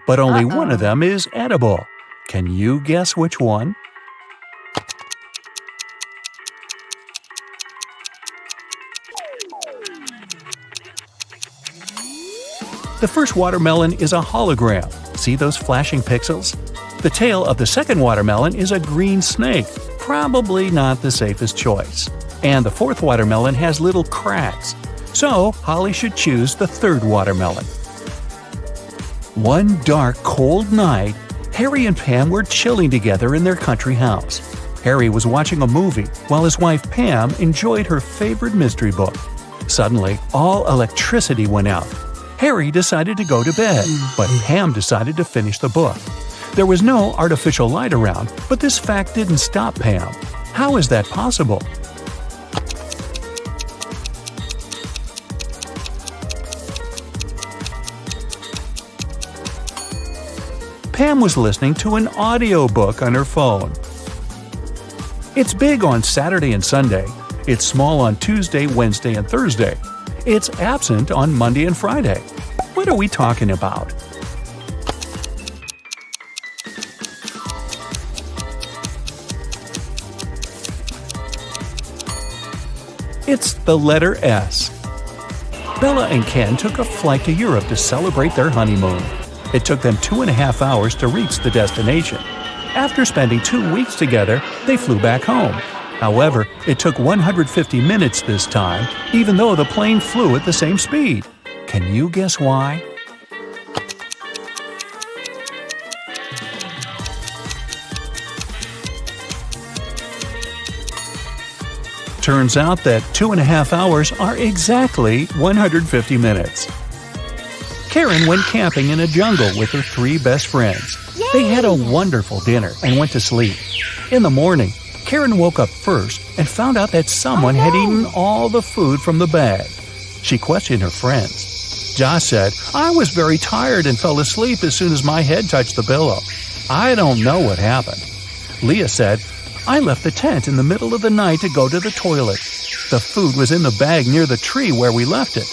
but only one of them is edible. Can you guess which one? The first watermelon is a hologram. See those flashing pixels? The tail of the second watermelon is a green snake, probably not the safest choice. And the fourth watermelon has little cracks. So, Holly should choose the third watermelon. One dark, cold night, Harry and Pam were chilling together in their country house. Harry was watching a movie while his wife Pam enjoyed her favorite mystery book. Suddenly, all electricity went out. Harry decided to go to bed, but Pam decided to finish the book. There was no artificial light around, but this fact didn't stop Pam. How is that possible? Pam was listening to an audiobook on her phone. It's big on Saturday and Sunday. It's small on Tuesday, Wednesday, and Thursday. It's absent on Monday and Friday. What are we talking about? It's the letter S. Bella and Ken took a flight to Europe to celebrate their honeymoon. It took them 2.5 hours to reach the destination. After spending 2 weeks together, they flew back home. However, it took 150 minutes this time, even though the plane flew at the same speed. Can you guess why? Turns out that 2.5 hours are exactly 150 minutes. Karen went camping in a jungle with her 3 best friends. Yay! They had a wonderful dinner and went to sleep. In the morning, Karen woke up first and found out that someone had eaten all the food from the bag. She questioned her friends. Josh said, "I was very tired and fell asleep as soon as my head touched the pillow. I don't know what happened." Leah said, "I left the tent in the middle of the night to go to the toilet. The food was in the bag near the tree where we left it."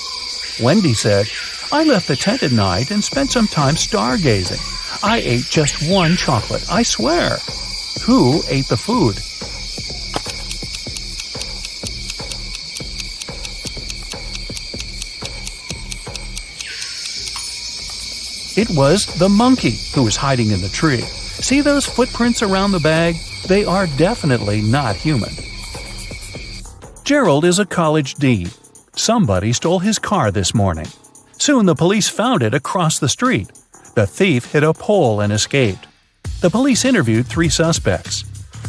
Wendy said, "I left the tent at night and spent some time stargazing. I ate just 1 chocolate, I swear." Who ate the food? It was the monkey who was hiding in the tree. See those footprints around the bag? They are definitely not human. Gerald is a college dean. Somebody stole his car this morning. Soon the police found it across the street. The thief hit a pole and escaped. The police interviewed 3 suspects.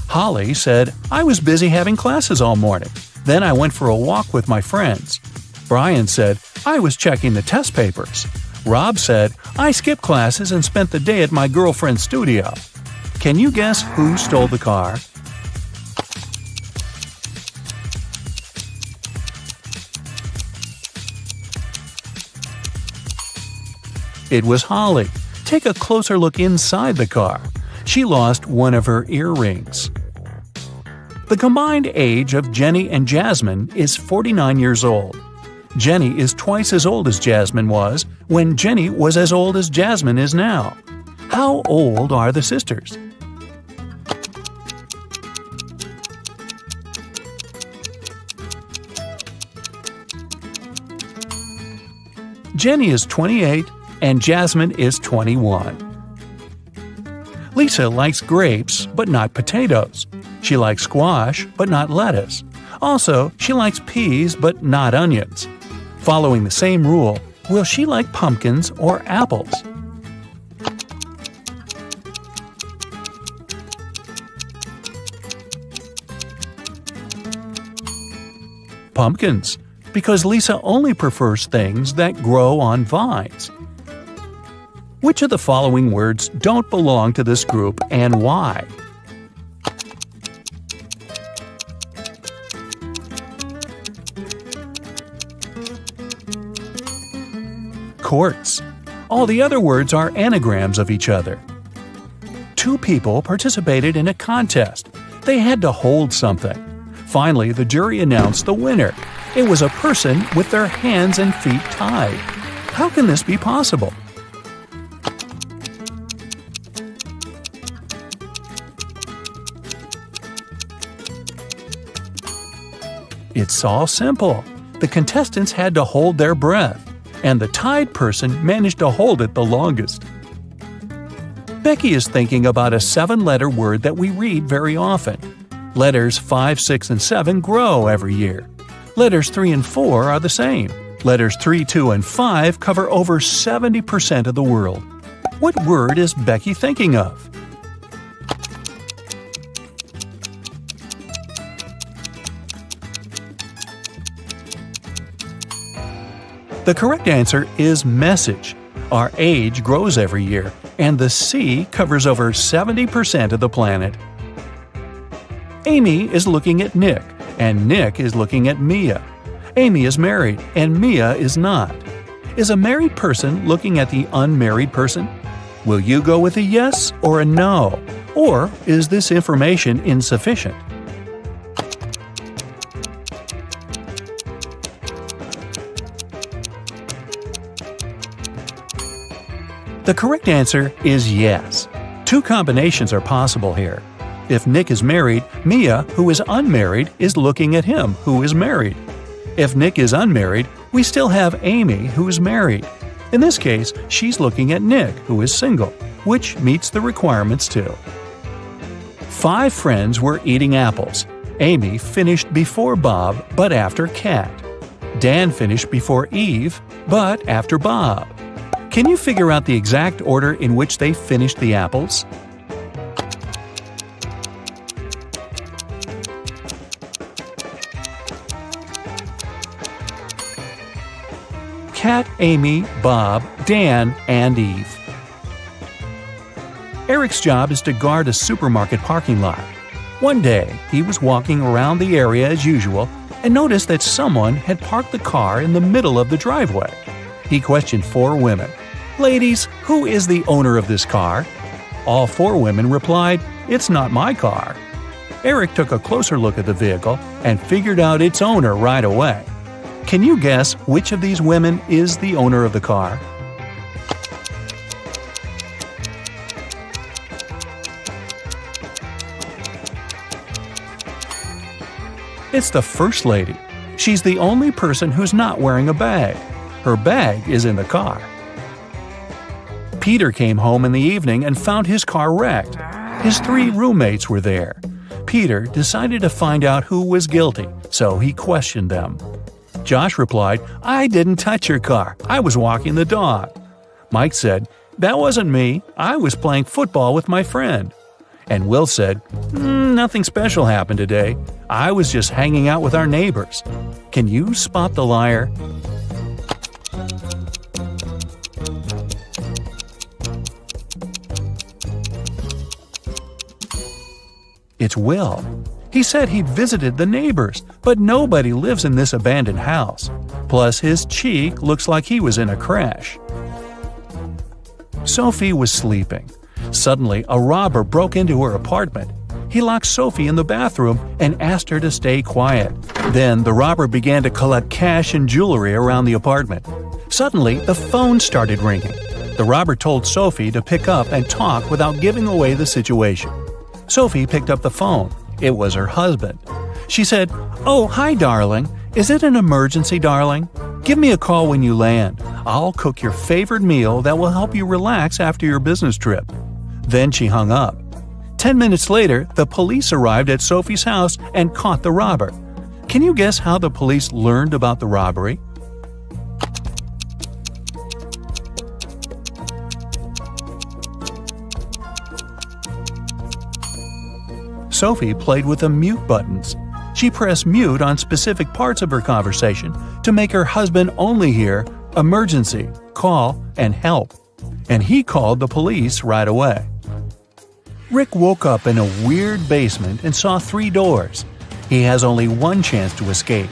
Holly said, "I was busy having classes all morning. Then I went for a walk with my friends." Brian said, "I was checking the test papers." Rob said, "I skipped classes and spent the day at my girlfriend's studio." Can you guess who stole the car? It was Holly. Take a closer look inside the car. She lost one of her earrings. The combined age of Jenny and Jasmine is 49 years old. Jenny is twice as old as Jasmine was when Jenny was as old as Jasmine is now. How old are the sisters? Jenny is 28 and Jasmine is 21. Lisa likes grapes, but not potatoes. She likes squash, but not lettuce. Also, she likes peas, but not onions. Following the same rule, will she like pumpkins or apples? Pumpkins, because Lisa only prefers things that grow on vines. Which of the following words don't belong to this group and why? Courts. All the other words are anagrams of each other. 2 people participated in a contest. They had to hold something. Finally, the jury announced the winner. It was a person with their hands and feet tied. How can this be possible? It's all simple. The contestants had to hold their breath, and the tied person managed to hold it the longest. Becky is thinking about a 7-letter word that we read very often. Letters 5, 6, and 7 grow every year. Letters 3 and 4 are the same. Letters 3, 2, and 5 cover over 70% of the world. What word is Becky thinking of? The correct answer is message. Our age grows every year, and the C covers over 70% of the planet. Amy is looking at Nick, and Nick is looking at Mia. Amy is married, and Mia is not. Is a married person looking at the unmarried person? Will you go with a yes or a no? Or is this information insufficient? The correct answer is yes. 2 combinations are possible here. If Nick is married, Mia, who is unmarried, is looking at him, who is married. If Nick is unmarried, we still have Amy, who is married. In this case, she's looking at Nick, who is single, which meets the requirements too. 5 friends were eating apples. Amy finished before Bob, but after Kat. Dan finished before Eve, but after Bob. Can you figure out the exact order in which they finished the apples? Kat, Amy, Bob, Dan, and Eve. Eric's job is to guard a supermarket parking lot. One day, he was walking around the area as usual and noticed that someone had parked the car in the middle of the driveway. He questioned 4 women. "Ladies, who is the owner of this car?" All 4 women replied, "It's not my car." Eric took a closer look at the vehicle and figured out its owner right away. Can you guess which of these women is the owner of the car? It's the First Lady. She's the only person who's not wearing a bag. Her bag is in the car. Peter came home in the evening and found his car wrecked. His 3 roommates were there. Peter decided to find out who was guilty, so he questioned them. Josh replied, "I didn't touch your car. I was walking the dog." Mike said, "That wasn't me. I was playing football with my friend." And Will said, "Nothing special happened today. I was just hanging out with our neighbors." Can you spot the liar? It's Will. He said he'd visited the neighbors, but nobody lives in this abandoned house. Plus, his cheek looks like he was in a crash. Sophie was sleeping. Suddenly, a robber broke into her apartment. He locked Sophie in the bathroom and asked her to stay quiet. Then, the robber began to collect cash and jewelry around the apartment. Suddenly, the phone started ringing. The robber told Sophie to pick up and talk without giving away the situation. Sophie picked up the phone. It was her husband. She said, "Oh, hi, darling. Is it an emergency, darling? Give me a call when you land. I'll cook your favorite meal that will help you relax after your business trip." Then she hung up. 10 minutes later, the police arrived at Sophie's house and caught the robber. Can you guess how the police learned about the robbery? Sophie played with the mute buttons. She pressed mute on specific parts of her conversation to make her husband only hear emergency, call, and help. And he called the police right away. Rick woke up in a weird basement and saw 3 doors. He has only one chance to escape.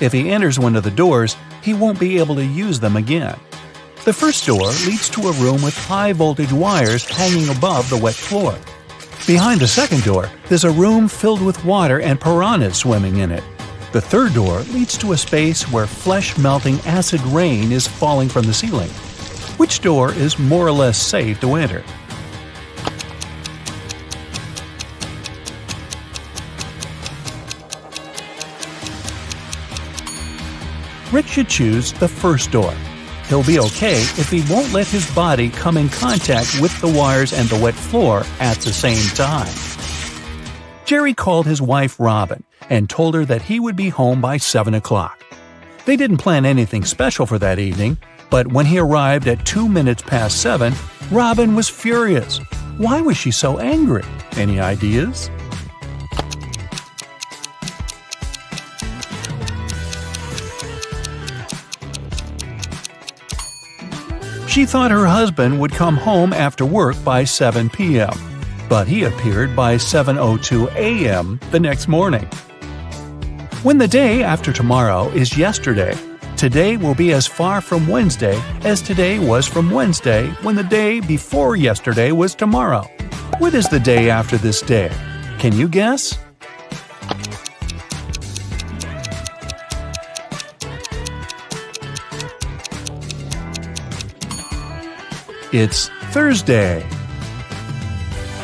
If he enters one of the doors, he won't be able to use them again. The first door leads to a room with high-voltage wires hanging above the wet floor. Behind the second door, there's a room filled with water and piranhas swimming in it. The third door leads to a space where flesh-melting acid rain is falling from the ceiling. Which door is more or less safe to enter? Rick should choose the first door. He'll be okay if he won't let his body come in contact with the wires and the wet floor at the same time. Jerry called his wife Robin and told her that he would be home by 7 o'clock. They didn't plan anything special for that evening, but when he arrived at 2 minutes past 7, Robin was furious. Why was she so angry? Any ideas? She thought her husband would come home after work by 7 p.m., but he appeared by 7:02 a.m. the next morning. When the day after tomorrow is yesterday, today will be as far from Wednesday as today was from Wednesday when the day before yesterday was tomorrow. What is the day after this day? Can you guess? It's Thursday.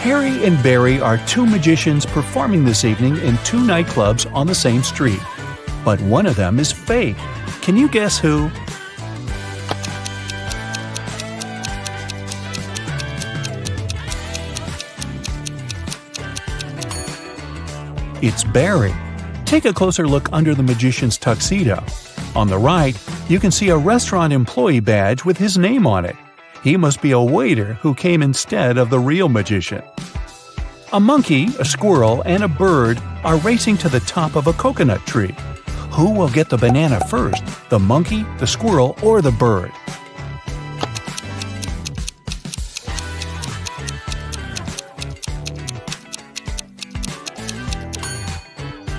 Harry and Barry are two magicians performing this evening in two nightclubs on the same street. But one of them is fake. Can you guess who? It's Barry. Take a closer look under the magician's tuxedo. On the right, you can see a restaurant employee badge with his name on it. He must be a waiter who came instead of the real magician. A monkey, a squirrel, and a bird are racing to the top of a coconut tree. Who will get the banana first, the monkey, the squirrel, or the bird?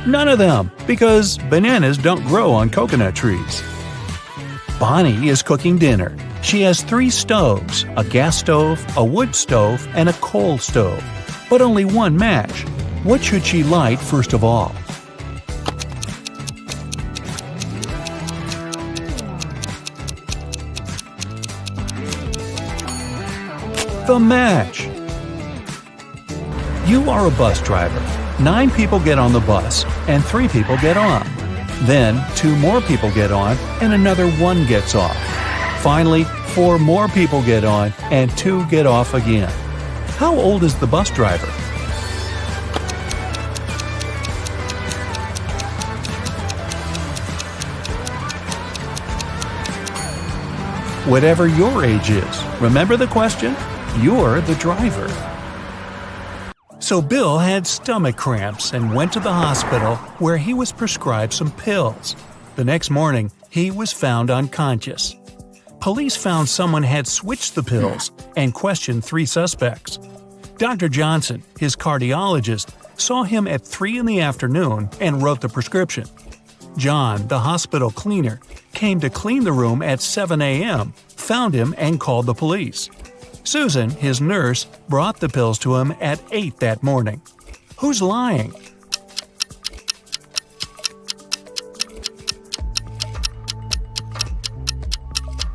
None of them, because bananas don't grow on coconut trees. Bonnie is cooking dinner. She has 3 stoves, a gas stove, a wood stove, and a coal stove, but only one match. What should she light first of all? The match! You are a bus driver. 9 people get on the bus, and 3 people get on. Then 2 more people get on, and another 1 gets off. Finally, 4 more people get on, and 2 get off again. How old is the bus driver? Whatever your age is, remember the question? You're the driver. So Bill had stomach cramps and went to the hospital where he was prescribed some pills. The next morning, he was found unconscious. Police found someone had switched the pills and questioned 3 suspects. Dr. Johnson, his cardiologist, saw him at 3 in the afternoon and wrote the prescription. John, the hospital cleaner, came to clean the room at 7 a.m., found him and called the police. Susan, his nurse, brought the pills to him at 8 that morning. Who's lying?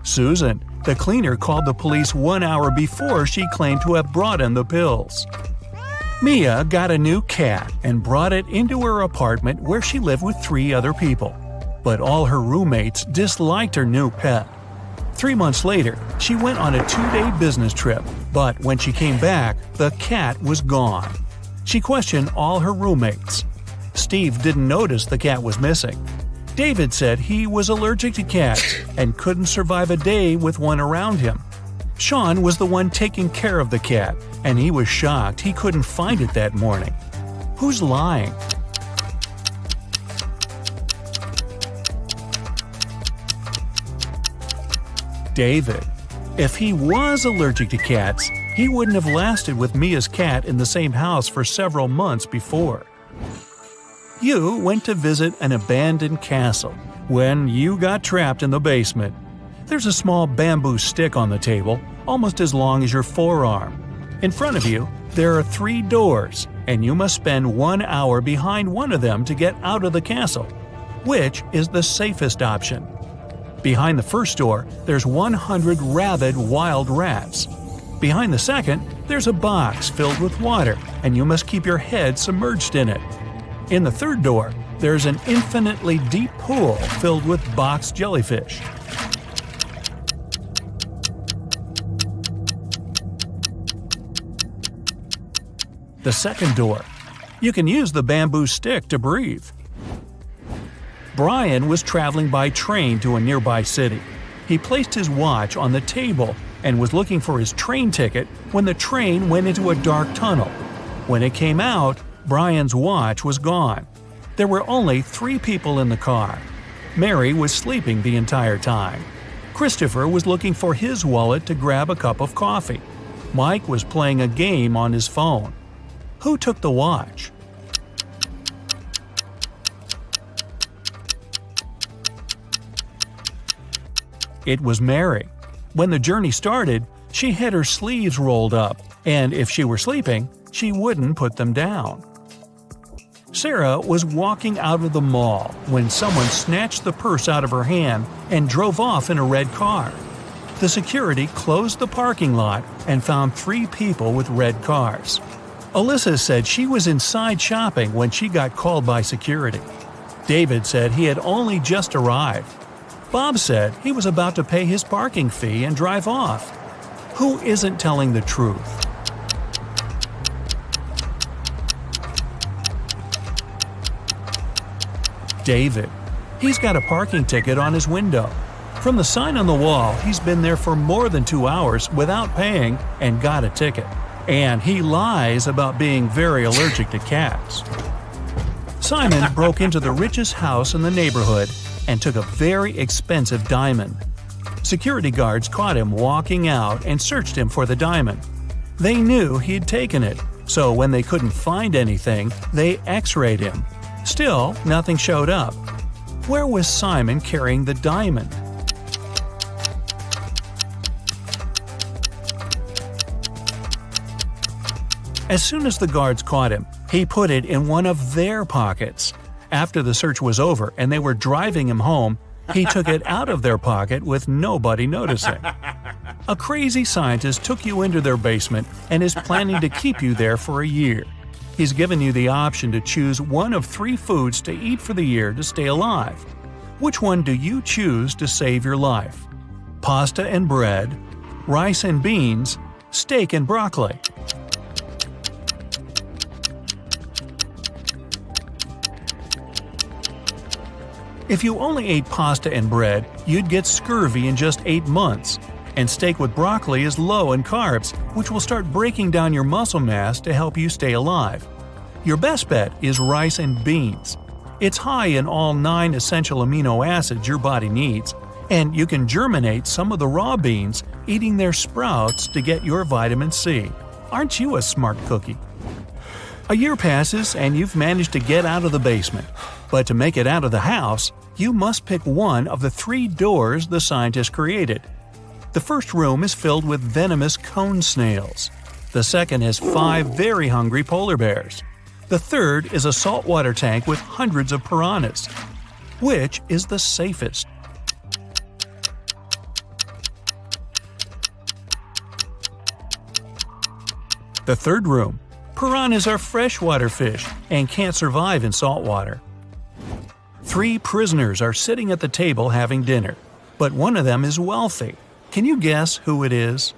Susan, the cleaner, called the police 1 hour before she claimed to have brought in the pills. Mia got a new cat and brought it into her apartment where she lived with 3 other people. But all her roommates disliked her new pet. 3 months later, she went on a 2-day business trip, but when she came back, the cat was gone. She questioned all her roommates. Steve didn't notice the cat was missing. David said he was allergic to cats and couldn't survive a day with one around him. Sean was the one taking care of the cat, and he was shocked he couldn't find it that morning. Who's lying? David. If he was allergic to cats, he wouldn't have lasted with Mia's cat in the same house for several months before. You went to visit an abandoned castle when you got trapped in the basement. There's a small bamboo stick on the table, almost as long as your forearm. In front of you, there are 3 doors, and you must spend 1 hour behind one of them to get out of the castle. Which is the safest option? Behind the first door, there's 100 rabid wild rats. Behind the second, there's a box filled with water, and you must keep your head submerged in it. In the third door, there's an infinitely deep pool filled with box jellyfish. The second door. You can use the bamboo stick to breathe. Brian was traveling by train to a nearby city. He placed his watch on the table and was looking for his train ticket when the train went into a dark tunnel. When it came out, Brian's watch was gone. There were only 3 people in the car. Mary was sleeping the entire time. Christopher was looking for his wallet to grab a cup of coffee. Mike was playing a game on his phone. Who took the watch? It was Mary. When the journey started, she had her sleeves rolled up, and if she were sleeping, she wouldn't put them down. Sarah was walking out of the mall when someone snatched the purse out of her hand and drove off in a red car. The security closed the parking lot and found 3 people with red cars. Alyssa said she was inside shopping when she got called by security. David said he had only just arrived. Bob said he was about to pay his parking fee and drive off. Who isn't telling the truth? David. He's got a parking ticket on his window. From the sign on the wall, he's been there for more than 2 hours without paying and got a ticket. And he lies about being very allergic to cats. Simon broke into the richest house in the neighborhood and took a very expensive diamond. Security guards caught him walking out and searched him for the diamond. They knew he'd taken it, so when they couldn't find anything, they x-rayed him. Still, nothing showed up. Where was Simon carrying the diamond? As soon as the guards caught him, he put it in one of their pockets. After the search was over and they were driving him home, he took it out of their pocket with nobody noticing. A crazy scientist took you into their basement and is planning to keep you there for a year. He's given you the option to choose one of 3 foods to eat for the year to stay alive. Which one do you choose to save your life? Pasta and bread, rice and beans, steak and broccoli. If you only ate pasta and bread, you'd get scurvy in just 8 months. And steak with broccoli is low in carbs, which will start breaking down your muscle mass to help you stay alive. Your best bet is rice and beans. It's high in all 9 essential amino acids your body needs, and you can germinate some of the raw beans, eating their sprouts to get your vitamin C. Aren't you a smart cookie? A year passes and you've managed to get out of the basement. But to make it out of the house, you must pick one of the 3 doors the scientists created. The first room is filled with venomous cone snails. The second has 5 very hungry polar bears. The third is a saltwater tank with hundreds of piranhas. Which is the safest? The third room. Piranhas are freshwater fish and can't survive in saltwater. 3 prisoners are sitting at the table having dinner, but one of them is wealthy. Can you guess who it is?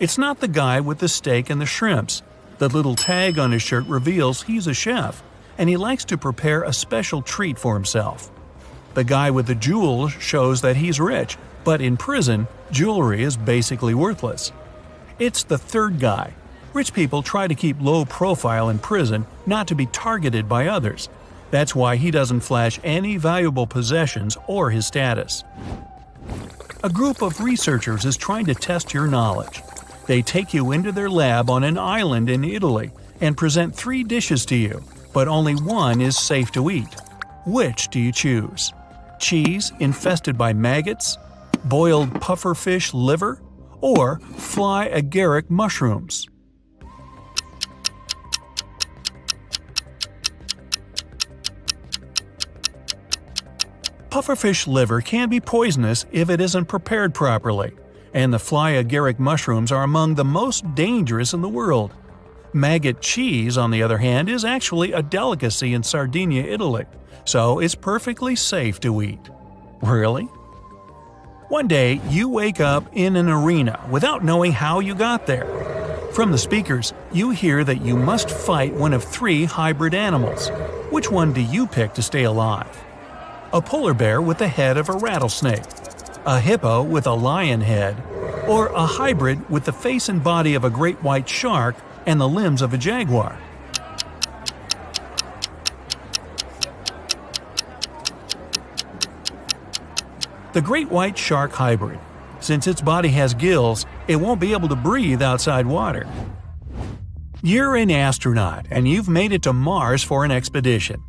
It's not the guy with the steak and the shrimps. The little tag on his shirt reveals he's a chef, and he likes to prepare a special treat for himself. The guy with the jewels shows that he's rich, but in prison, jewelry is basically worthless. It's the third guy. Rich people try to keep low profile in prison not to be targeted by others. That's why he doesn't flash any valuable possessions or his status. A group of researchers is trying to test your knowledge. They take you into their lab on an island in Italy and present 3 dishes to you, but only one is safe to eat. Which do you choose? Cheese infested by maggots, boiled pufferfish liver, or fly agaric mushrooms? Pufferfish liver can be poisonous if it isn't prepared properly. and the fly agaric mushrooms are among the most dangerous in the world. Maggot cheese, on the other hand, is actually a delicacy in Sardinia, Italy, so it's perfectly safe to eat. Really? One day, you wake up in an arena without knowing how you got there. From the speakers, you hear that you must fight one of 3 hybrid animals. Which one do you pick to stay alive? A polar bear with the head of a rattlesnake, a hippo with a lion head, or a hybrid with the face and body of a great white shark and the limbs of a jaguar? The great white shark hybrid. Since its body has gills, it won't be able to breathe outside water. You're an astronaut and you've made it to Mars for an expedition.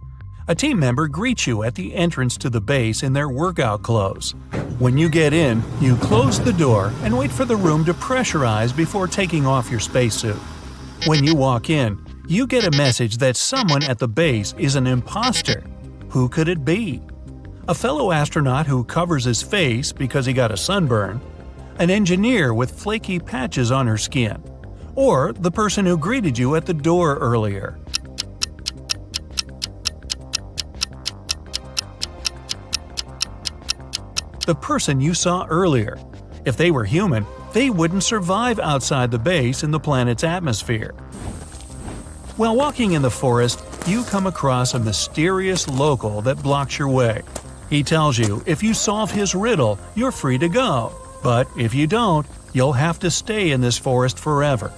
A team member greets you at the entrance to the base in their workout clothes. When you get in, you close the door and wait for the room to pressurize before taking off your spacesuit. When you walk in, you get a message that someone at the base is an imposter. Who could it be? A fellow astronaut who covers his face because he got a sunburn, an engineer with flaky patches on her skin, or the person who greeted you at the door earlier. The person you saw earlier. If they were human, they wouldn't survive outside the base in the planet's atmosphere. While walking in the forest, you come across a mysterious local that blocks your way. He tells you if you solve his riddle, you're free to go. But if you don't, you'll have to stay in this forest forever.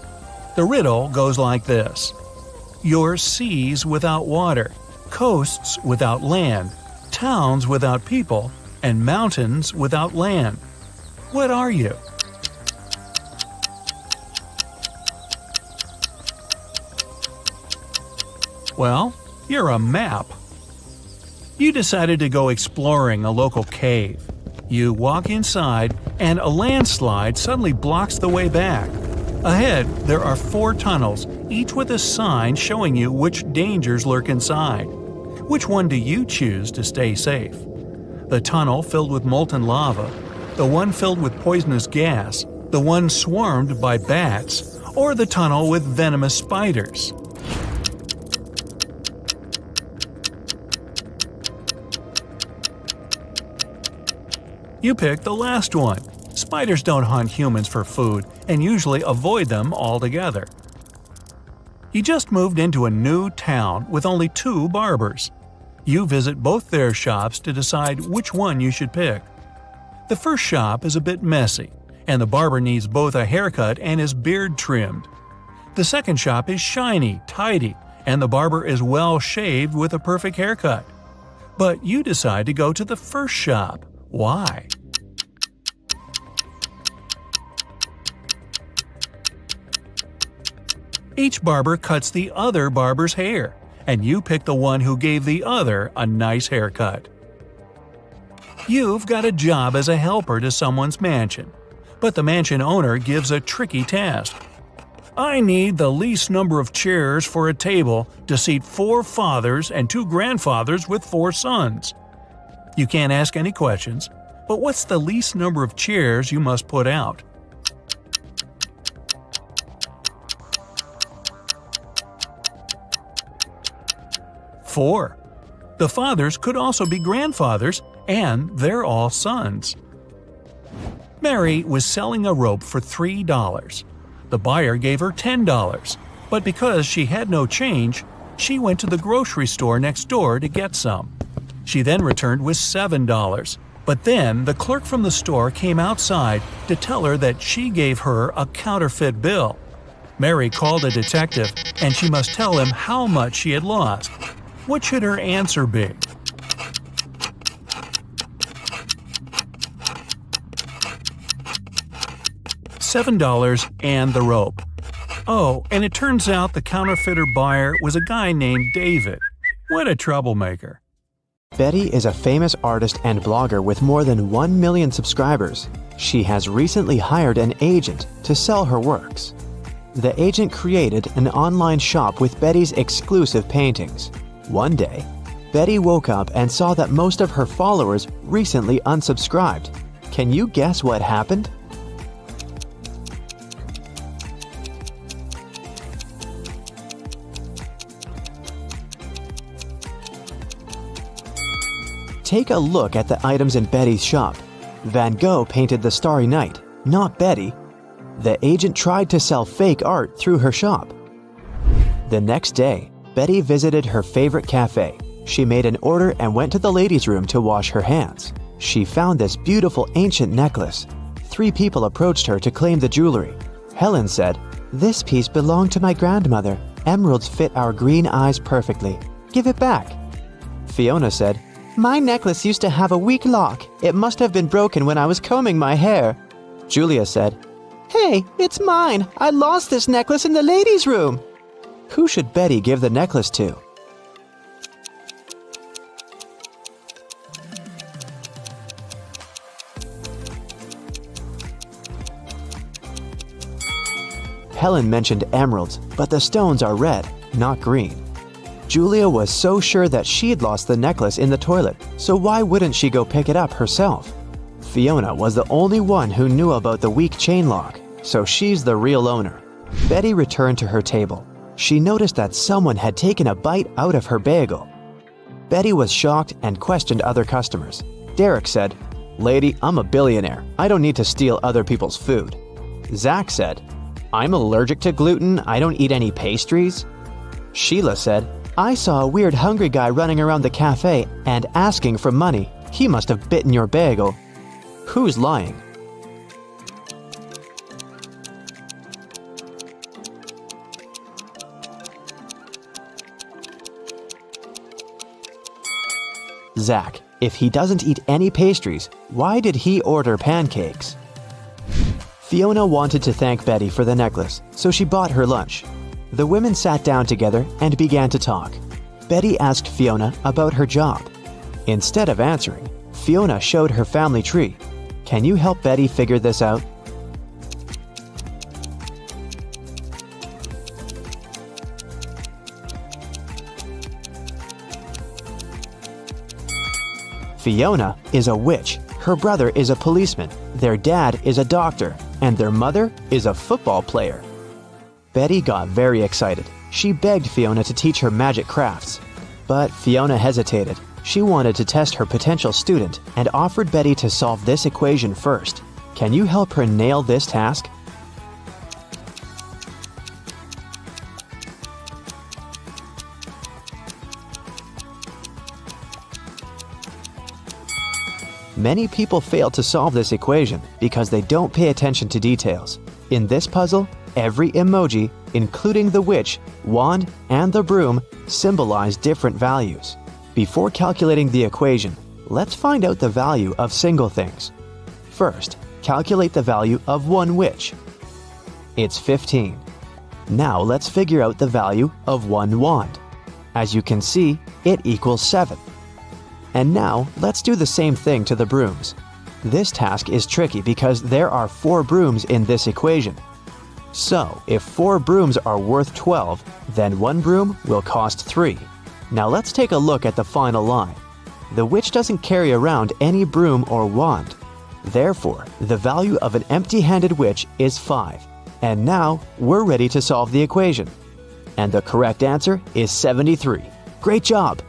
The riddle goes like this. You're seas without water, coasts without land, towns without people, and mountains without land. What are you? Well, you're a map. You decided to go exploring a local cave. You walk inside, and a landslide suddenly blocks the way back. Ahead, there are 4 tunnels, each with a sign showing you which dangers lurk inside. Which one do you choose to stay safe? The tunnel filled with molten lava, the one filled with poisonous gas, the one swarmed by bats, or the tunnel with venomous spiders? You picked the last one. Spiders don't hunt humans for food and usually avoid them altogether. You just moved into a new town with only 2 barbers. You visit both their shops to decide which one you should pick. The first shop is a bit messy, and the barber needs both a haircut and his beard trimmed. The second shop is shiny, tidy, and the barber is well shaved with a perfect haircut. But you decide to go to the first shop. Why? Each barber cuts the other barber's hair, and you pick the one who gave the other a nice haircut. You've got a job as a helper to someone's mansion, but the mansion owner gives a tricky task. I need the least number of chairs for a table to seat 4 fathers and 2 grandfathers with 4 sons. You can't ask any questions, but what's the least number of chairs you must put out? Four. The fathers could also be grandfathers, and they're all sons. Mary was selling a rope for $3. The buyer gave her $10, but because she had no change, she went to the grocery store next door to get some. She then returned with $7, but then the clerk from the store came outside to tell her that she gave her a counterfeit bill. Mary called a detective, and she must tell him how much she had lost. What should her answer be? $7 and the rope. Oh, and it turns out the counterfeiter buyer was a guy named David. What a troublemaker. Betty is a famous artist and blogger with more than 1 million subscribers. She has recently hired an agent to sell her works. The agent created an online shop with Betty's exclusive paintings. One day, Betty woke up and saw that most of her followers recently unsubscribed. Can you guess what happened? Take a look at the items in Betty's shop. Van Gogh painted the Starry Night, not Betty. The agent tried to sell fake art through her shop. The next day, Betty visited her favorite cafe. She made an order and went to the ladies' room to wash her hands. She found this beautiful ancient necklace. 3 people approached her to claim the jewelry. Helen said, "This piece belonged to my grandmother. Emeralds fit our green eyes perfectly. Give it back." Fiona said, "My necklace used to have a weak lock. It must have been broken when I was combing my hair." Julia said, "Hey, it's mine. I lost this necklace in the ladies' room." Who should Betty give the necklace to? Helen mentioned emeralds, but the stones are red, not green. Julia was so sure that she'd lost the necklace in the toilet, so why wouldn't she go pick it up herself? Fiona was the only one who knew about the weak chain lock, so she's the real owner. Betty returned to her table. She noticed that someone had taken a bite out of her bagel. Betty was shocked and questioned other customers. Derek said, "Lady, I'm a billionaire. I don't need to steal other people's food." Zach said, "I'm allergic to gluten. I don't eat any pastries." Sheila said, "I saw a weird hungry guy running around the cafe and asking for money. He must have bitten your bagel." Who's lying? Zach. If he doesn't eat any pastries, why did he order pancakes? Fiona wanted to thank Betty for the necklace, so she bought her lunch. The women sat down together and began to talk. Betty asked Fiona about her job. Instead of answering, Fiona showed her family tree. Can you help Betty figure this out? Fiona is a witch, her brother is a policeman, their dad is a doctor, and their mother is a football player. Betty got very excited. She begged Fiona to teach her magic crafts. But Fiona hesitated. She wanted to test her potential student and offered Betty to solve this equation first. Can you help her nail this task? Many people fail to solve this equation because they don't pay attention to details. In this puzzle, every emoji, including the witch, wand, and the broom, symbolize different values. Before calculating the equation, let's find out the value of single things. First, calculate the value of one witch. It's 15. Now let's figure out the value of one wand. As you can see, it equals 7. And now, let's do the same thing to the brooms. This task is tricky because there are 4 brooms in this equation. So, if 4 brooms are worth 12, then 1 broom will cost 3. Now let's take a look at the final line. The witch doesn't carry around any broom or wand. Therefore, the value of an empty-handed witch is 5. And now, we're ready to solve the equation. And the correct answer is 73. Great job!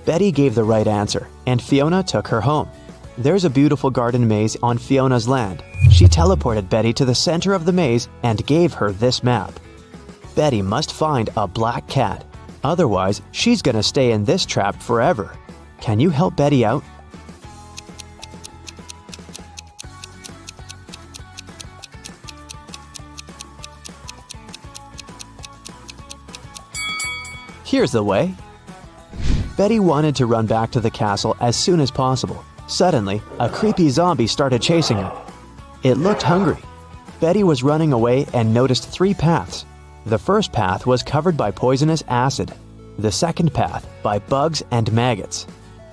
Betty gave the right answer, and Fiona took her home. There's a beautiful garden maze on Fiona's land. She teleported Betty to the center of the maze and gave her this map. Betty must find a black cat. Otherwise, she's gonna stay in this trap forever. Can you help Betty out? Here's the way. Betty wanted to run back to the castle as soon as possible. Suddenly, a creepy zombie started chasing her. It looked hungry. Betty was running away and noticed 3 paths. The first path was covered by poisonous acid, the second path by bugs and maggots,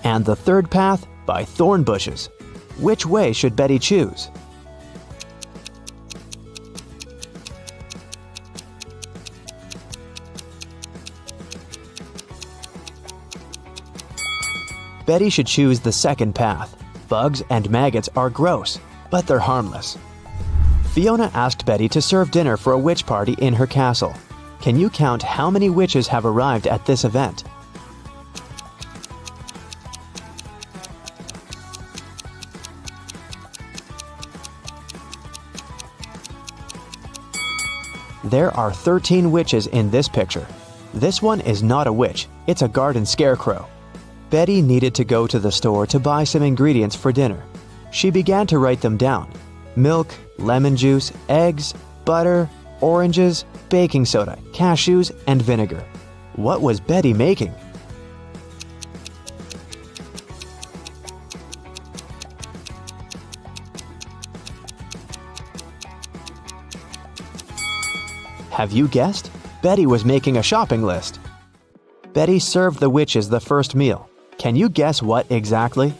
and the third path by thorn bushes. Which way should Betty choose? Betty should choose the second path. Bugs and maggots are gross, but they're harmless. Fiona asked Betty to serve dinner for a witch party in her castle. Can you count how many witches have arrived at this event? There are 13 witches in this picture. This one is not a witch, it's a garden scarecrow. Betty needed to go to the store to buy some ingredients for dinner. She began to write them down: milk, lemon juice, eggs, butter, oranges, baking soda, cashews, and vinegar. What was Betty making? Have you guessed? Betty was making a shopping list. Betty served the witches the first meal. Can you guess what exactly?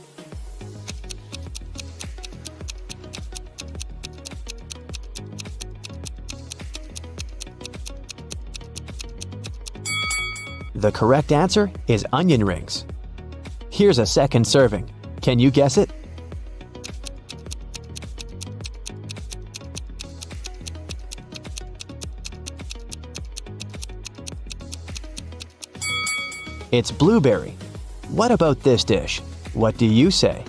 The correct answer is onion rings. Here's a second serving. Can you guess it? It's blueberry. What about this dish? What do you say?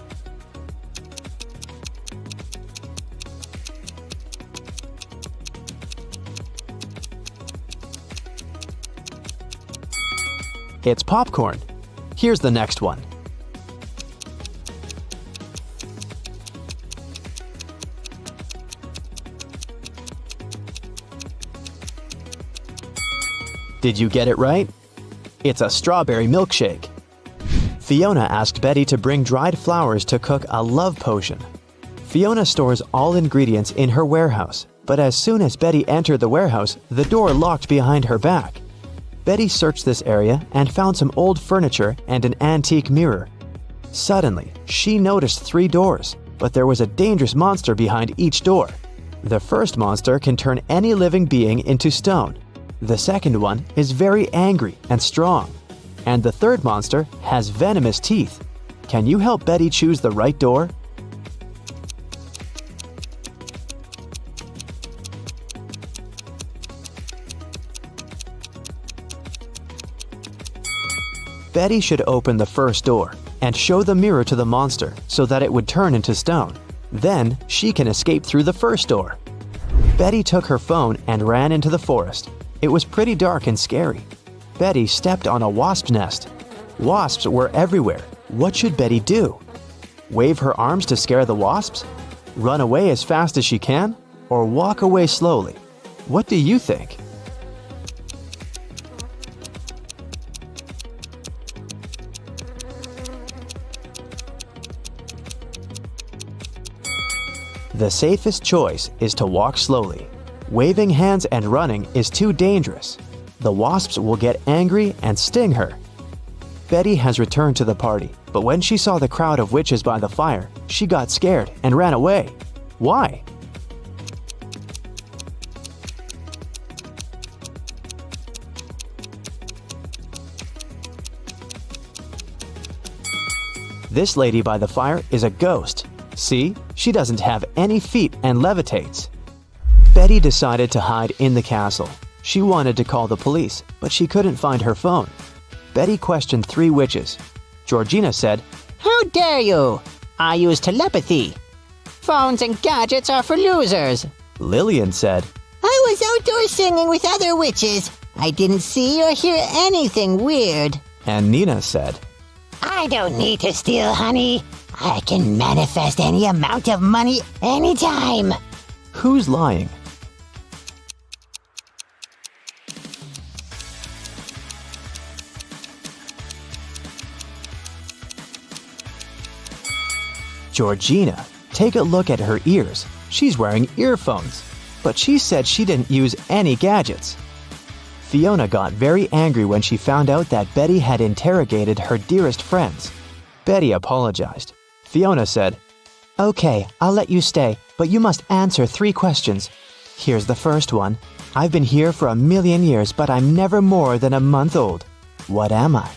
It's popcorn. Here's the next one. Did you get it right? It's a strawberry milkshake. Fiona asked Betty to bring dried flowers to cook a love potion. Fiona stores all ingredients in her warehouse, but as soon as Betty entered the warehouse, the door locked behind her back. Betty searched this area and found some old furniture and an antique mirror. Suddenly, she noticed 3 doors, but there was a dangerous monster behind each door. The first monster can turn any living being into stone. The second one is very angry and strong. And the third monster has venomous teeth. Can you help Betty choose the right door? Betty should open the first door and show the mirror to the monster so that it would turn into stone. Then she can escape through the first door. Betty took her phone and ran into the forest. It was pretty dark and scary. Betty stepped on a wasp's nest. Wasps were everywhere. What should Betty do? Wave her arms to scare the wasps? Run away as fast as she can? Or walk away slowly? What do you think? The safest choice is to walk slowly. Waving hands and running is too dangerous. The wasps will get angry and sting her. Betty has returned to the party, but when she saw the crowd of witches by the fire, she got scared and ran away. Why? This lady by the fire is a ghost. See, she doesn't have any feet and levitates. Betty decided to hide in the castle. She wanted to call the police, but she couldn't find her phone. Betty questioned 3 witches. Georgina said, "How dare you? I use telepathy. Phones and gadgets are for losers." Lillian said, "I was outdoors singing with other witches. I didn't see or hear anything weird." and Nina said, "I don't need to steal honey. I can manifest any amount of money anytime." Who's lying? Georgina, take a look at her ears. She's wearing earphones, but she said she didn't use any gadgets. Fiona got very angry when she found out that Betty had interrogated her dearest friends. Betty apologized. Fiona said, "Okay, I'll let you stay, but you must answer 3 questions. Here's the first one. I've been here for 1,000,000 years, but I'm never more than a month old. What am I?"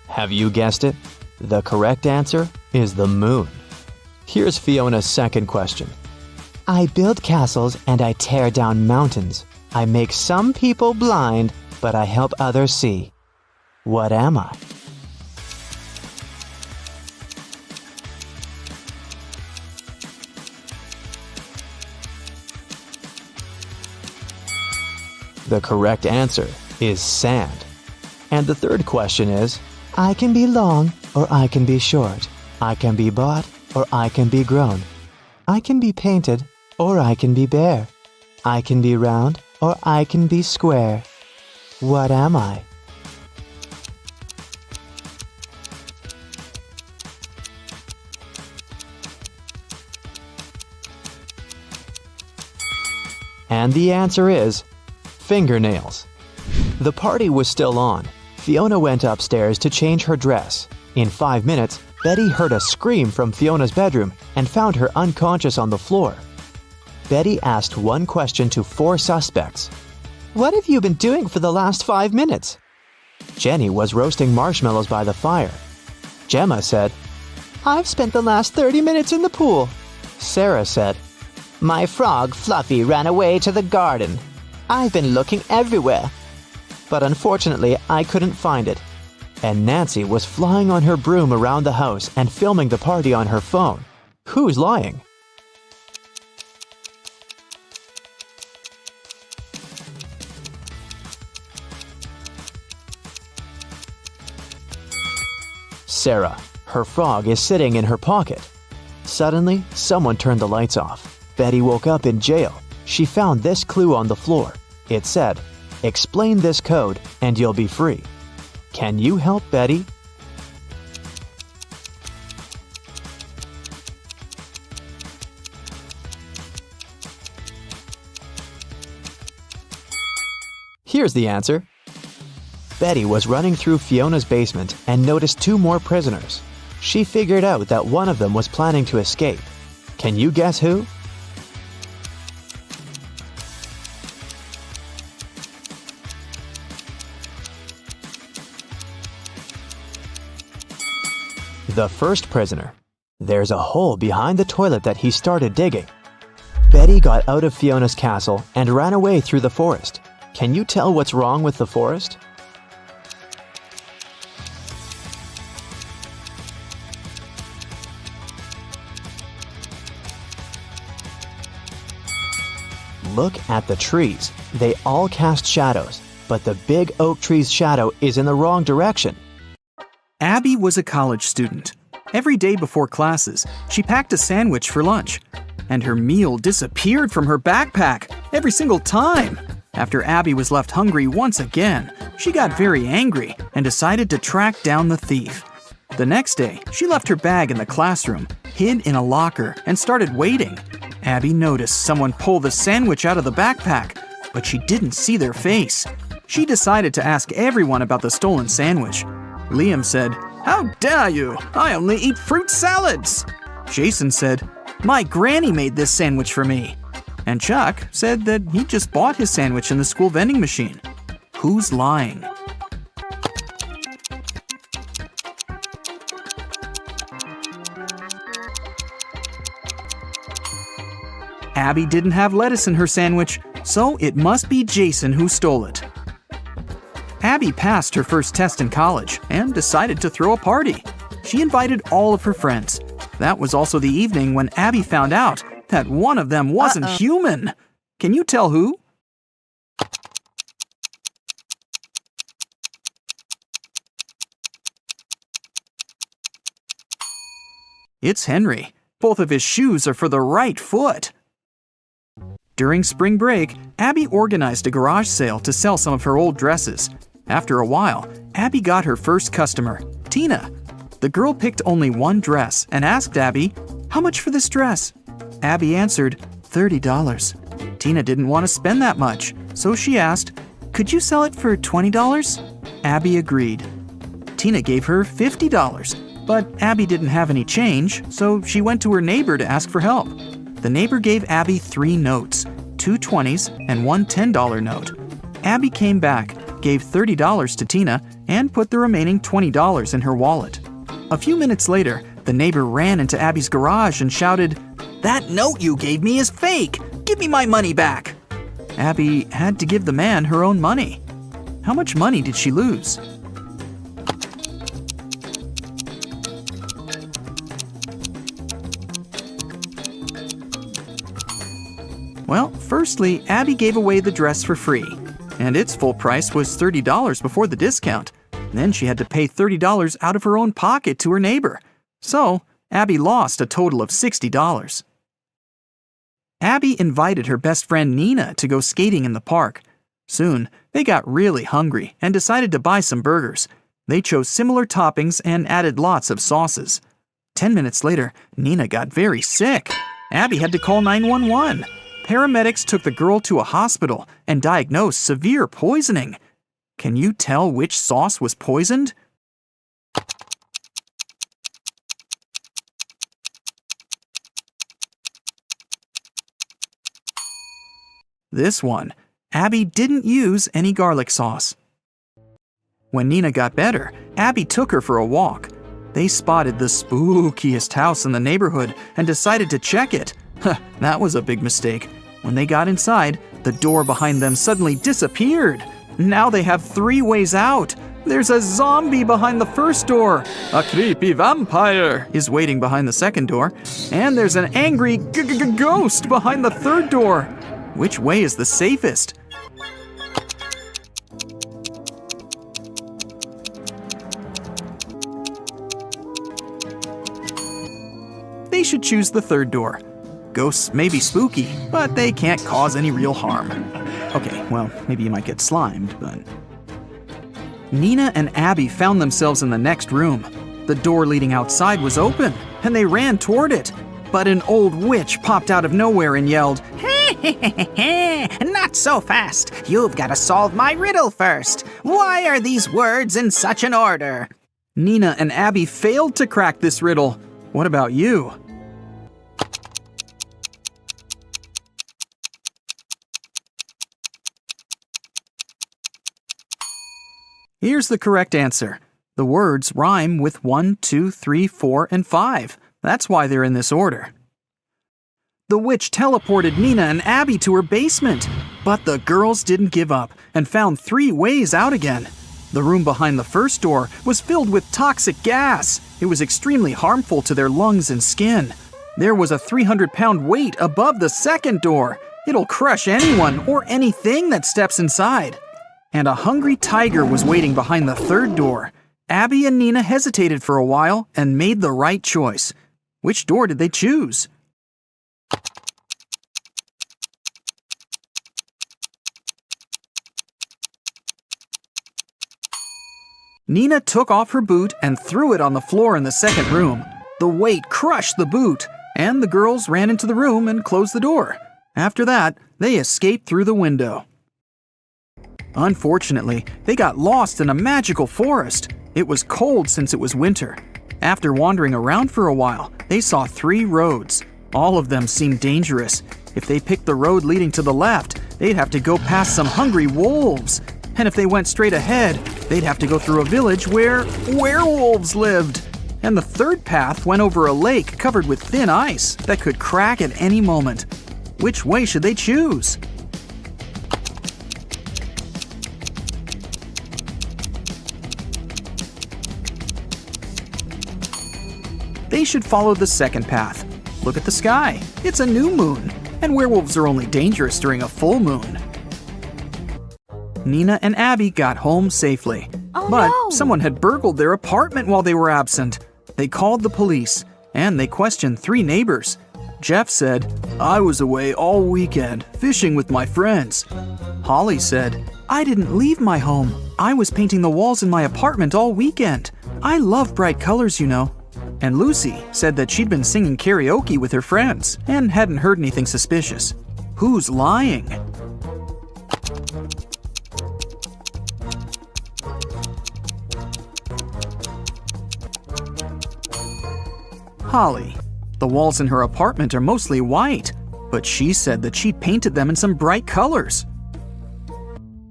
Have you guessed it? The correct answer is the moon. Here's Fiona's second question. I build castles and I tear down mountains. I make some people blind, but I help others see. What am I? The correct answer is sand. And the third question is, I can be long or I can be short. I can be bought or I can be grown. I can be painted or I can be bare. I can be round or I can be square. What am I? And the answer is fingernails. The party was still on. Fiona went upstairs to change her dress. In 5 minutes, Betty heard a scream from Fiona's bedroom and found her unconscious on the floor. Betty asked one question to 4 suspects. What have you been doing for the last 5 minutes? Jenny was roasting marshmallows by the fire. Gemma said, I've spent the last 30 minutes in the pool. Sarah said, My frog Fluffy ran away to the garden. I've been looking everywhere. But unfortunately, I couldn't find it. And Nancy was flying on her broom around the house and filming the party on her phone. Who's lying? Sarah. Her frog is sitting in her pocket. Suddenly, someone turned the lights off. Betty woke up in jail. She found this clue on the floor. It said, Explain this code and you'll be free. Can you help Betty? Here's the answer. Betty was running through Fiona's basement and noticed 2 more prisoners. She figured out that one of them was planning to escape. Can you guess who? The first prisoner. There's a hole behind the toilet that he started digging. Betty got out of Fiona's castle and ran away through the forest. Can you tell what's wrong with the forest? Look at the trees. They all cast shadows, but the big oak tree's shadow is in the wrong direction. Abby was a college student. Every day before classes, she packed a sandwich for lunch. And her meal disappeared from her backpack every single time. After Abby was left hungry once again, she got very angry and decided to track down the thief. The next day, she left her bag in the classroom, hid in a locker, and started waiting. Abby noticed someone pull the sandwich out of the backpack, but she didn't see their face. She decided to ask everyone about the stolen sandwich. Liam said, How dare you? I only eat fruit salads. Jason said, My granny made this sandwich for me. And Chuck said that he just bought his sandwich in the school vending machine. Who's lying? Abby didn't have lettuce in her sandwich, so it must be Jason who stole it. Abby passed her first test in college and decided to throw a party. She invited all of her friends. That was also the evening when Abby found out that one of them wasn't human. Can you tell who? It's Henry. Both of his shoes are for the right foot. During spring break, Abby organized a garage sale to sell some of her old dresses. After a while, Abby got her first customer, Tina. The girl picked only one dress and asked Abby, How much for this dress? Abby answered, $30. Tina didn't want to spend that much, so she asked, Could you sell it for $20? Abby agreed. Tina gave her $50, but Abby didn't have any change, so she went to her neighbor to ask for help. The neighbor gave Abby 3 notes, 2 20s and 1 $10 note. Abby came back, gave $30 to Tina, and put the remaining $20 in her wallet. A few minutes later, the neighbor ran into Abby's garage and shouted, That note you gave me is fake! Give me my money back! Abby had to give the man her own money. How much money did she lose? Well, firstly, Abby gave away the dress for free. and its full price was $30 before the discount. Then she had to pay $30 out of her own pocket to her neighbor. So, Abby lost a total of $60. Abby invited her best friend Nina to go skating in the park. Soon, they got really hungry and decided to buy some burgers. They chose similar toppings and added lots of sauces. 10 minutes later, Nina got very sick. Abby had to call 911. Paramedics took the girl to a hospital and diagnosed severe poisoning. Can you tell which sauce was poisoned? This one. Abby didn't use any garlic sauce. When Nina got better, Abby took her for a walk. They spotted the spookiest house in the neighborhood and decided to check it. That was a big mistake. When they got inside, the door behind them suddenly disappeared. Now they have 3 ways out. There's a zombie behind the first door. A creepy vampire is waiting behind the second door. And there's an angry ghost behind the third door. Which way is the safest? They should choose the third door. Ghosts may be spooky, but they can't cause any real harm. Okay, well, maybe you might get slimed, but... Nina and Abby found themselves in the next room. The door leading outside was open, and they ran toward it. But an old witch popped out of nowhere and yelled, Not so fast. You've got to solve my riddle first. Why are these words in such an order? Nina and Abby failed to crack this riddle. What about you? Here's the correct answer. The words rhyme with 1, 2, 3, 4, and 5. That's why they're in this order. The witch teleported Nina and Abby to her basement, but the girls didn't give up and found 3 ways out again. The room behind the first door was filled with toxic gas. It was extremely harmful to their lungs and skin. There was a 300-pound weight above the second door. It'll crush anyone or anything that steps inside. And a hungry tiger was waiting behind the third door. Abby and Nina hesitated for a while and made the right choice. Which door did they choose? Nina took off her boot and threw it on the floor in the second room. The weight crushed the boot, and the girls ran into the room and closed the door. After that, they escaped through the window. Unfortunately, they got lost in a magical forest. It was cold since it was winter. After wandering around for a while, they saw 3 roads. All of them seemed dangerous. If they picked the road leading to the left, they'd have to go past some hungry wolves. And if they went straight ahead, they'd have to go through a village where werewolves lived. And the third path went over a lake covered with thin ice that could crack at any moment. Which way should they choose? They should follow the second path. Look at the sky. It's a new moon, and werewolves are only dangerous during a full moon. Nina and Abby got home safely. But someone had burgled their apartment while they were absent. They called the police, and they questioned 3 neighbors. Jeff said, "I was away all weekend, fishing with my friends." Holly said, "I didn't leave my home. I was painting the walls in my apartment all weekend. I love bright colors, you know." And Lucy said that she'd been singing karaoke with her friends and hadn't heard anything suspicious. Who's lying? Holly. The walls in her apartment are mostly white, but she said that she'd painted them in some bright colors.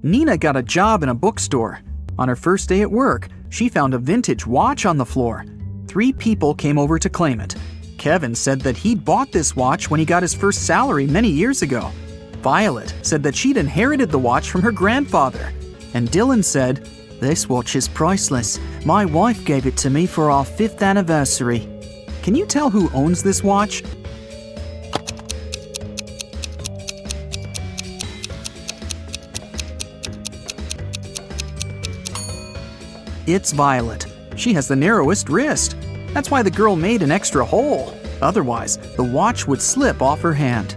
Nina got a job in a bookstore. On her first day at work, she found a vintage watch on the floor. 3 people came over to claim it. Kevin said that he'd bought this watch when he got his first salary many years ago. Violet said that she'd inherited the watch from her grandfather. And Dylan said, "This watch is priceless. My wife gave it to me for our 5th anniversary." Can you tell who owns this watch? It's Violet. She has the narrowest wrist. That's why the girl made an extra hole. Otherwise, the watch would slip off her hand.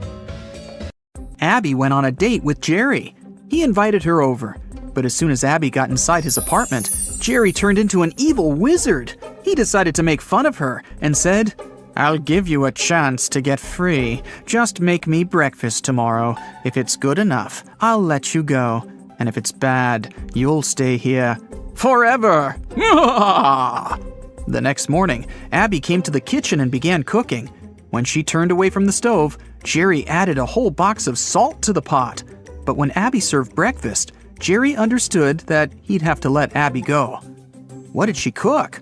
Abby went on a date with Jerry. He invited her over. But as soon as Abby got inside his apartment, Jerry turned into an evil wizard. He decided to make fun of her and said, "I'll give you a chance to get free. Just make me breakfast tomorrow. If it's good enough, I'll let you go. And if it's bad, you'll stay here forever." The next morning, Abby came to the kitchen and began cooking. When she turned away from the stove, Jerry added a whole box of salt to the pot. But when Abby served breakfast, Jerry understood that he'd have to let Abby go. What did she cook?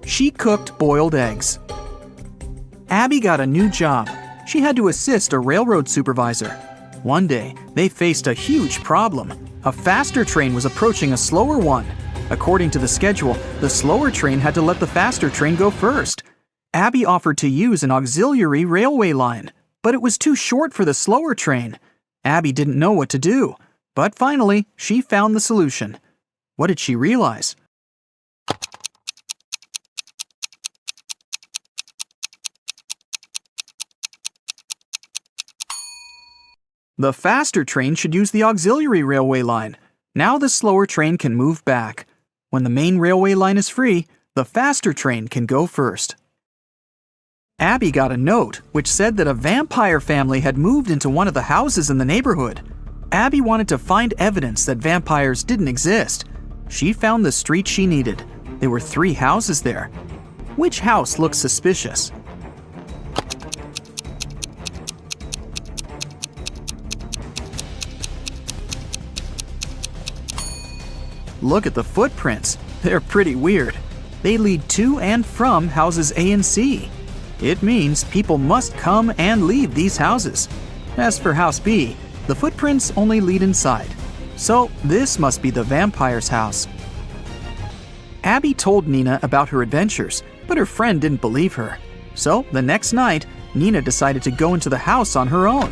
She cooked boiled eggs. Abby got a new job. She had to assist a railroad supervisor. One day, they faced a huge problem. A faster train was approaching a slower one. According to the schedule, the slower train had to let the faster train go first. Abby offered to use an auxiliary railway line, but it was too short for the slower train. Abby didn't know what to do, but finally, she found the solution. What did she realize? The faster train should use the auxiliary railway line. Now the slower train can move back. When the main railway line is free, the faster train can go first. Abby got a note which said that a vampire family had moved into one of the houses in the neighborhood. Abby wanted to find evidence that vampires didn't exist. She found the street she needed. There were 3 houses there. Which house looked suspicious? Look at the footprints. They're pretty weird. They lead to and from houses A and C. It means people must come and leave these houses. As for house B, the footprints only lead inside. So this must be the vampire's house. Abby told Nina about her adventures, but her friend didn't believe her. So the next night, Nina decided to go into the house on her own.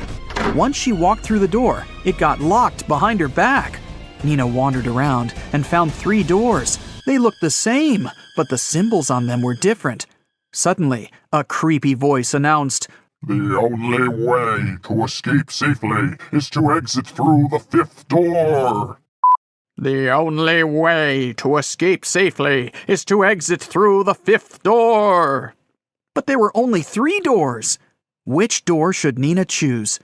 Once she walked through the door, it got locked behind her back. Nina wandered around and found 3 doors. They looked the same, but the symbols on them were different. Suddenly, a creepy voice announced, "The only way to escape safely is to exit through the 5th door." "The only way to escape safely is to exit through the 5th door." But there were only 3 doors. Which door should Nina choose?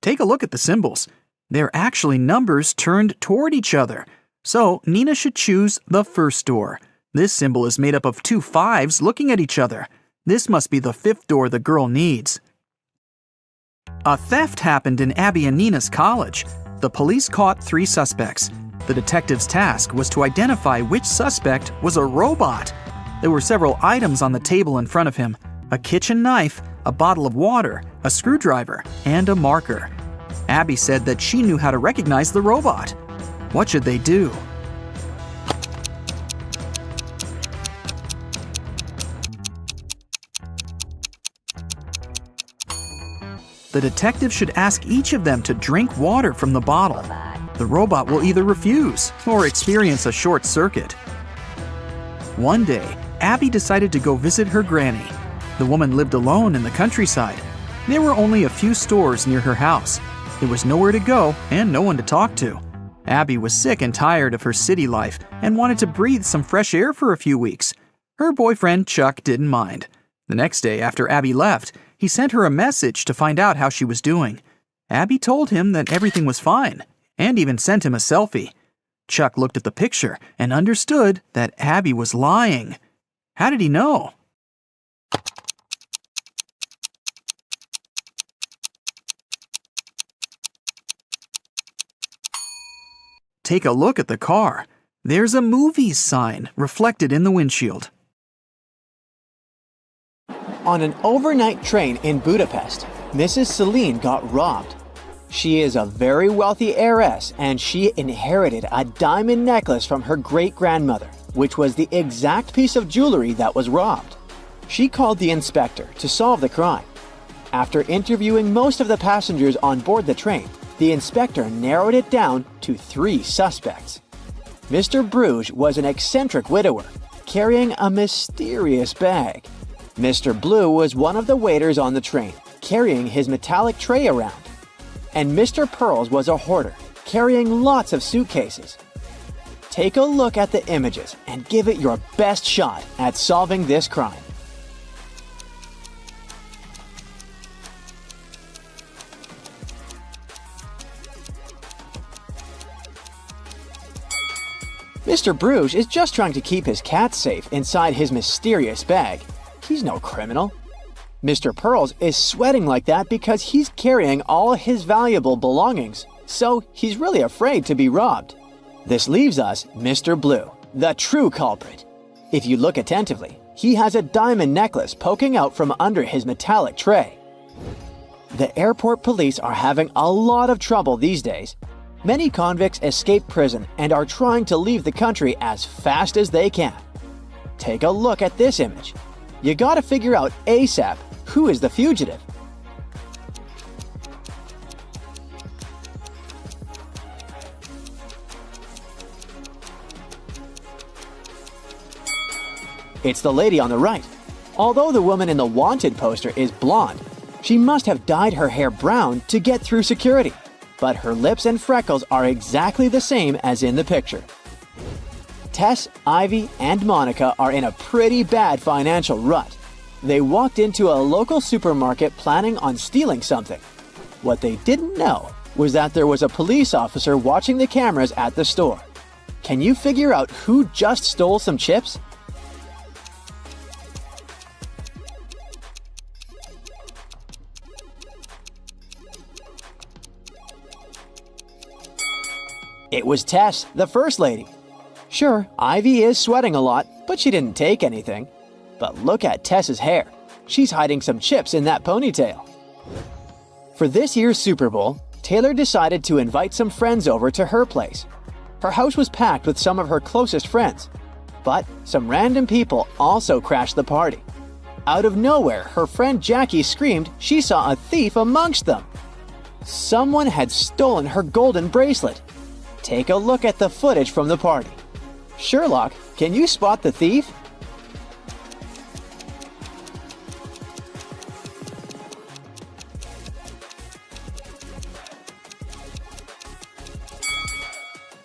Take a look at the symbols. They're actually numbers turned toward each other. So Nina should choose the first door. This symbol is made up of 2 5s looking at each other. This must be the 5th door the girl needs. A theft happened in Abby and Nina's college. The police caught 3 suspects. The detective's task was to identify which suspect was a robot. There were several items on the table in front of him: a kitchen knife, a bottle of water, a screwdriver, and a marker. Abby said that she knew how to recognize the robot. What should they do? The detective should ask each of them to drink water from the bottle. The robot will either refuse or experience a short circuit. One day, Abby decided to go visit her granny. The woman lived alone in the countryside. There were only a few stores near her house. There was nowhere to go and no one to talk to. Abby was sick and tired of her city life and wanted to breathe some fresh air for a few weeks. Her boyfriend, Chuck, didn't mind. The next day after Abby left, he sent her a message to find out how she was doing. Abby told him that everything was fine and even sent him a selfie. Chuck looked at the picture and understood that Abby was lying. How did he know? Take a look at the car. There's a movies sign reflected in the windshield. On an overnight train in Budapest, Mrs. Celine got robbed. She is a very wealthy heiress, and she inherited a diamond necklace from her great-grandmother, which was the exact piece of jewelry that was robbed. She called the inspector to solve the crime. After interviewing most of the passengers on board the train, the inspector narrowed it down to 3 suspects. Mr. Bruges was an eccentric widower, carrying a mysterious bag. Mr. Blue was one of the waiters on the train, carrying his metallic tray around. And Mr. Pearls was a hoarder, carrying lots of suitcases. Take a look at the images and give it your best shot at solving this crime. Mr. Bruges is just trying to keep his cat safe inside his mysterious bag. He's no criminal. Mr. Pearls is sweating like that because he's carrying all his valuable belongings, so he's really afraid to be robbed. This leaves us Mr. Blue, the true culprit. If you look attentively, he has a diamond necklace poking out from under his metallic tray. The airport police are having a lot of trouble these days. Many convicts escape prison and are trying to leave the country as fast as they can. Take a look at this image. You gotta figure out ASAP who is the fugitive. It's the lady on the right. Although the woman in the wanted poster is blonde, she must have dyed her hair brown to get through security. But her lips and freckles are exactly the same as in the picture. Tess, Ivy, and Monica are in a pretty bad financial rut. They walked into a local supermarket planning on stealing something. What they didn't know was that there was a police officer watching the cameras at the store. Can you figure out who just stole some chips? It was Tess, the first lady. Sure, Ivy is sweating a lot, but she didn't take anything. But look at Tess's hair. She's hiding some chips in that ponytail. For this year's Super Bowl, Taylor decided to invite some friends over to her place. Her house was packed with some of her closest friends. But some random people also crashed the party. Out of nowhere, her friend Jackie screamed she saw a thief amongst them. Someone had stolen her golden bracelet. Take a look at the footage from the party. Sherlock, can you spot the thief?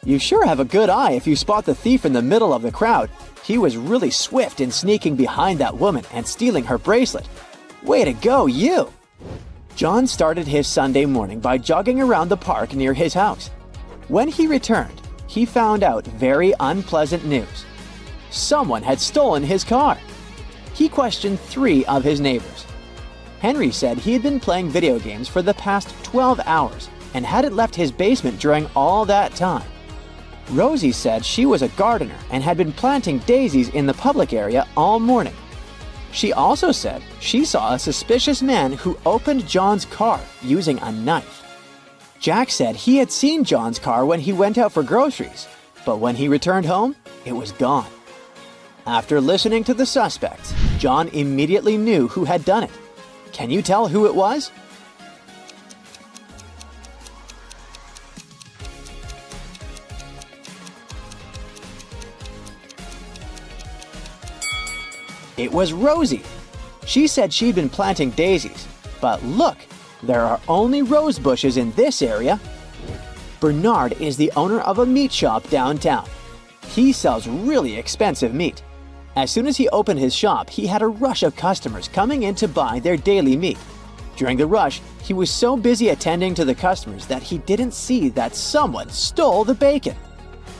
You sure have a good eye if you spot the thief in the middle of the crowd. He was really swift in sneaking behind that woman and stealing her bracelet. Way to go, you! John started his Sunday morning by jogging around the park near his house. When he returned, he found out very unpleasant news. Someone had stolen his car. He questioned 3 of his neighbors. Henry said he had been playing video games for the past 12 hours and hadn't left his basement during all that time. Rosie said she was a gardener and had been planting daisies in the public area all morning. She also said she saw a suspicious man who opened John's car using a knife. Jack said he had seen John's car when he went out for groceries, but when he returned home, it was gone. After listening to the suspects, John immediately knew who had done it. Can you tell who it was? It was Rosie. She said she'd been planting daisies, but look, there are only rose bushes in this area. Bernard is the owner of a meat shop downtown. He sells really expensive meat. As soon as he opened his shop, he had a rush of customers coming in to buy their daily meat. During the rush, he was so busy attending to the customers that he didn't see that someone stole the bacon.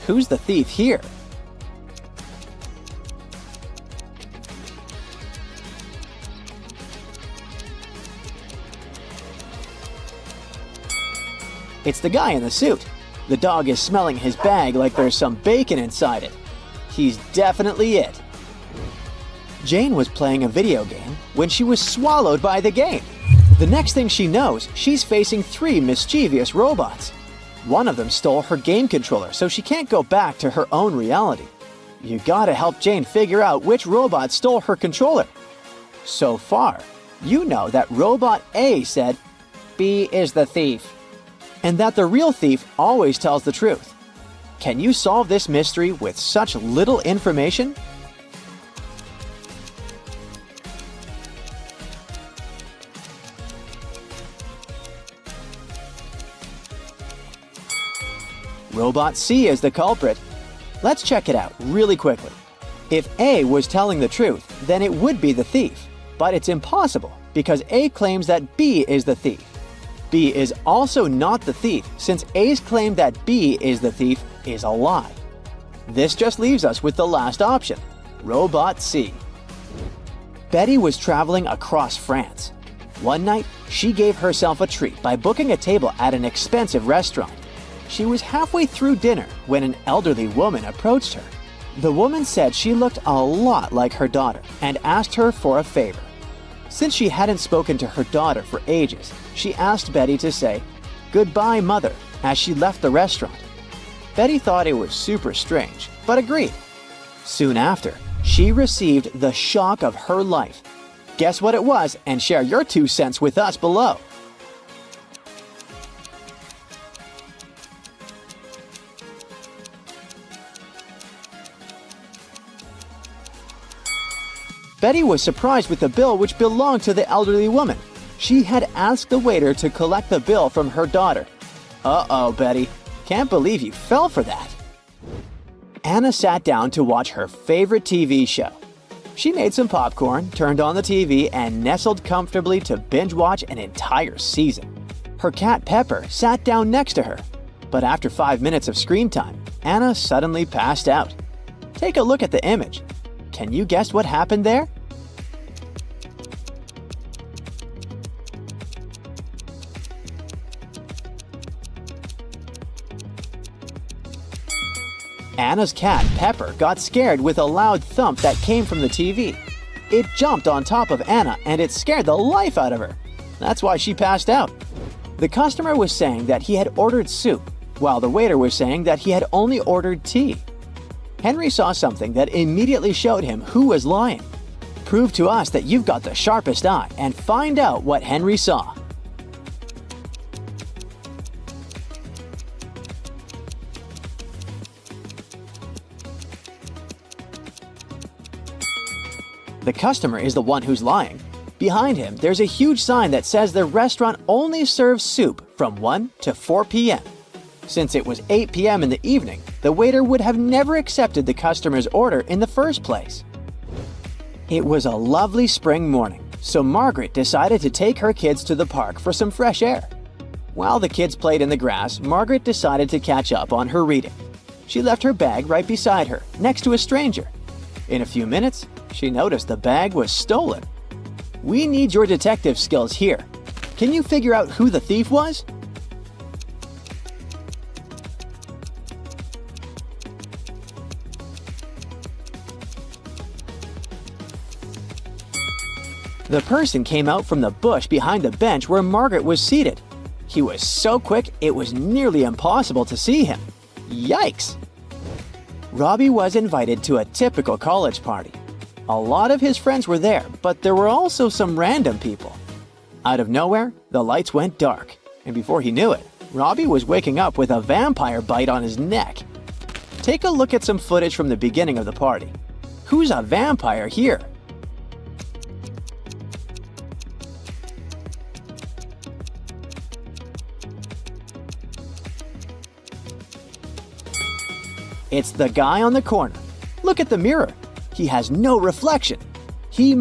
Who's the thief here? It's the guy in the suit. The dog is smelling his bag like there's some bacon inside it. He's definitely it. Jane was playing a video game when she was swallowed by the game. The next thing she knows, she's facing 3 mischievous robots. One of them stole her game controller, so she can't go back to her own reality. You gotta help Jane figure out which robot stole her controller. So far, you know that Robot A said, "B is the thief," and that the real thief always tells the truth. Can you solve this mystery with such little information? Robot C is the culprit. Let's check it out really quickly. If A was telling the truth, then it would be the thief. But it's impossible because A claims that B is the thief. B is also not the thief since A's claim that B is the thief is a lie. This just leaves us with the last option, Robot C. Betty was traveling across France. One night, she gave herself a treat by booking a table at an expensive restaurant. She was halfway through dinner when an elderly woman approached her. The woman said she looked a lot like her daughter and asked her for a favor. Since she hadn't spoken to her daughter for ages, she asked Betty to say, "Goodbye, Mother," as she left the restaurant. Betty thought it was super strange, but agreed. Soon after, she received the shock of her life. Guess what it was and share your 2 cents with us below. Betty was surprised with the bill which belonged to the elderly woman. She had asked the waiter to collect the bill from her daughter. Uh-oh, Betty. Can't believe you fell for that. Anna sat down to watch her favorite TV show. She made some popcorn, turned on the TV, and nestled comfortably to binge-watch an entire season. Her cat Pepper sat down next to her. But after 5 minutes of screen time, Anna suddenly passed out. Take a look at the image. Can you guess what happened there? Anna's cat, Pepper, got scared with a loud thump that came from the TV. It jumped on top of Anna and it scared the life out of her. That's why she passed out. The customer was saying that he had ordered soup, while the waiter was saying that he had only ordered tea. Henry saw something that immediately showed him who was lying. Prove to us that you've got the sharpest eye and find out what Henry saw. The customer is the one who's lying. Behind him, there's a huge sign that says the restaurant only serves soup from 1 to 4 p.m. Since it was 8 p.m. in the evening, the waiter would have never accepted the customer's order in the first place. It was a lovely spring morning, so Margaret decided to take her kids to the park for some fresh air. While the kids played in the grass, Margaret decided to catch up on her reading. She left her bag right beside her, next to a stranger. In a few minutes, she noticed the bag was stolen. We need your detective skills here. Can you figure out who the thief was? The person came out from the bush behind the bench where Margaret was seated. He was so quick it was nearly impossible to see him. Yikes! Robbie was invited to a typical college party. A lot of his friends were there, but there were also some random people. Out of nowhere, the lights went dark, and before he knew it, Robbie was waking up with a vampire bite on his neck. Take a look at some footage from the beginning of the party. Who's a vampire here? It's the guy on the corner. Look at the mirror. He has no reflection. He